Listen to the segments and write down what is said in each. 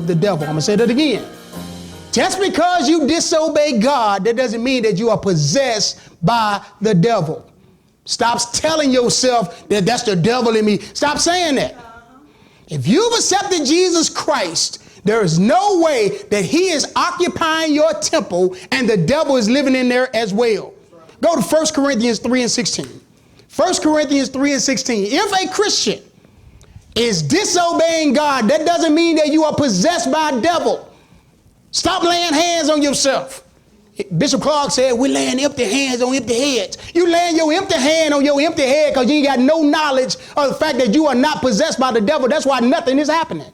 the devil. I'm going to say that again. Just because you disobey God, that doesn't mean that you are possessed by the devil. Stop telling yourself that that's the devil in me. Stop saying that. If you've accepted Jesus Christ, there is no way that he is occupying your temple and the devil is living in there as well. Go to 1 Corinthians 3 and 16. 1 Corinthians 3 and 16. If a Christian is disobeying God, that doesn't mean that you are possessed by a devil. Stop laying hands on yourself. Bishop Clark said, we're laying empty hands on empty heads. You laying your empty hand on your empty head because you ain't got no knowledge of the fact that you are not possessed by the devil. That's why nothing is happening.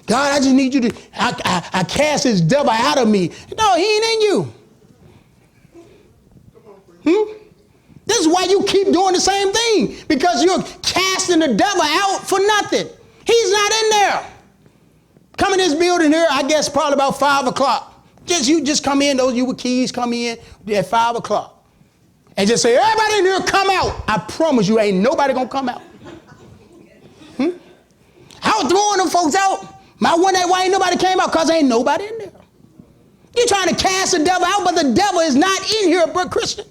God, I just need you to, I cast this devil out of me. No, he ain't in you. This is why you keep doing the same thing, because you're casting the devil out for nothing. He's not in there. Come in this building here, I guess probably about 5 o'clock. You just come in, those you with keys come in at 5 o'clock. And just say, everybody in here come out. I promise you ain't nobody gonna come out. I was throwing them folks out. My one day, why ain't nobody came out? Because ain't nobody in there. You're trying to cast the devil out, but the devil is not in here, but Christian.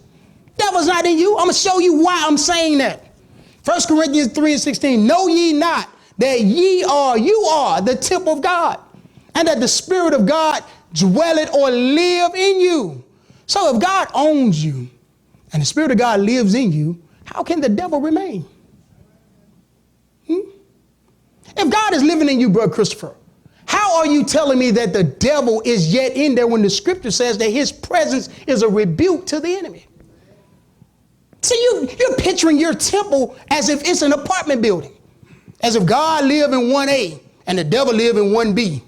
Devil's not in you. I'm going to show you why I'm saying that. 1 Corinthians 3 and 16. Know ye not that you are the temple of God, and that the Spirit of God dwelleth or live in you. So if God owns you and the Spirit of God lives in you, how can the devil remain? If God is living in you, Brother Christopher, how are you telling me that the devil is yet in there when the scripture says that his presence is a rebuke to the enemy? See, you're picturing your temple as if it's an apartment building, as if God lived in 1A and the devil lived in 1B.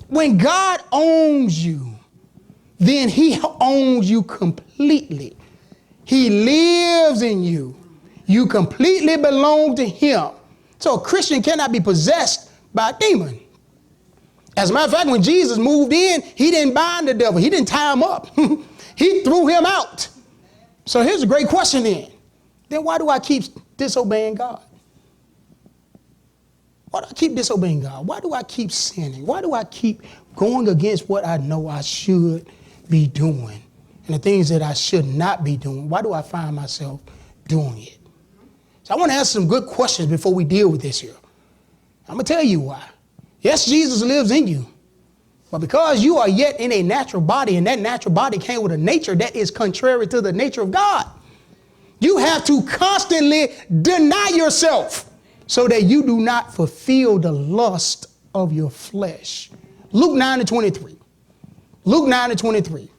When God owns you, then he owns you completely. He lives in you. You completely belong to him. So a Christian cannot be possessed by a demon. As a matter of fact, when Jesus moved in, he didn't bind the devil. He didn't tie him up. He threw him out. So here's a great question then. Then why do I keep disobeying God? Why do I keep disobeying God? Why do I keep sinning? Why do I keep going against what I know I should be doing and the things that I should not be doing? Why do I find myself doing it? So I want to ask some good questions before we deal with this here. I'm going to tell you why. Yes, Jesus lives in you. But because you are yet in a natural body, and that natural body came with a nature that is contrary to the nature of God, you have to constantly deny yourself so that you do not fulfill the lust of your flesh. Luke 9 and 23. Luke 9 and 23.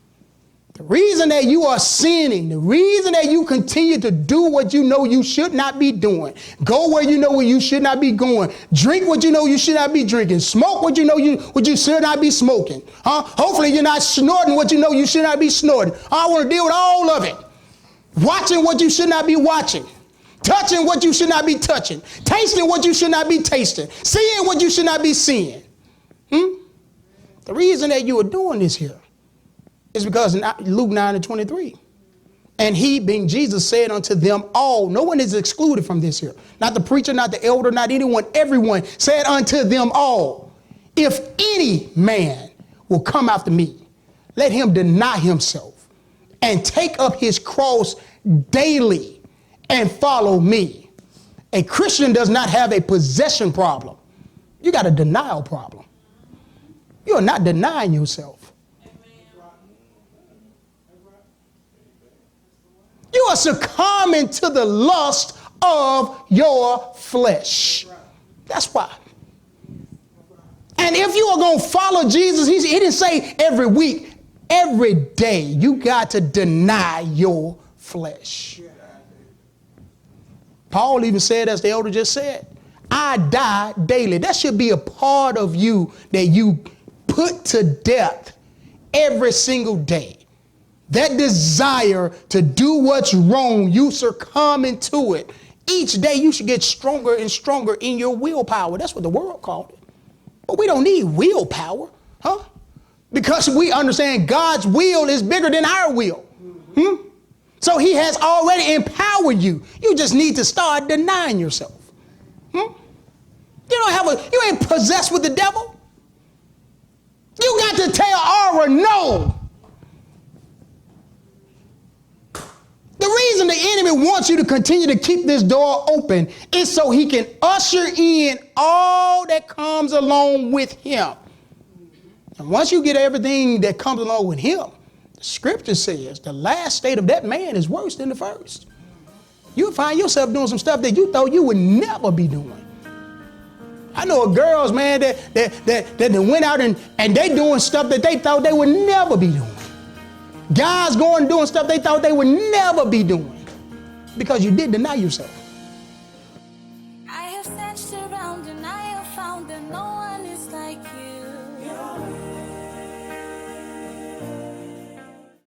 The reason that you are sinning, the reason that you continue to do what you know you should not be doing, go where you know you should not be going, drink what you know you should not be drinking, smoke what you know you should not be smoking. Hopefully you're not snorting what you know you should not be snorting. I want to deal with all of it. Watching what you should not be watching, touching what you should not be touching, tasting what you should not be tasting, seeing what you should not be seeing. The reason that you are doing this here is because in Luke 9 and 23, and he, being Jesus, said unto them all, no one is excluded from this here, not the preacher, not the elder, not anyone, everyone said unto them all, if any man will come after me, let him deny himself and take up his cross daily and follow me. A Christian does not have a possession problem. You got a denial problem. You are not denying yourself. You are succumbing to the lust of your flesh. That's why. And if you are going to follow Jesus, he didn't say every week, every day, you got to deny your flesh. Paul even said, as the elder just said, I die daily. That should be a part of you that you put to death every single day. That desire to do what's wrong, you succumb into it. Each day you should get stronger and stronger in your willpower. That's what the world called it. But we don't need willpower, because we understand God's will is bigger than our will. So he has already empowered you. You just need to start denying yourself. You ain't possessed with the devil. You got to tell Aura no. The reason the enemy wants you to continue to keep this door open is so he can usher in all that comes along with him. And once you get everything that comes along with him, the scripture says the last state of that man is worse than the first. You'll find yourself doing some stuff that you thought you would never be doing. I know of girls, man, that went out and they doing stuff that they thought they would never be doing. Guys going and doing stuff they thought they would never be doing because you did deny yourself.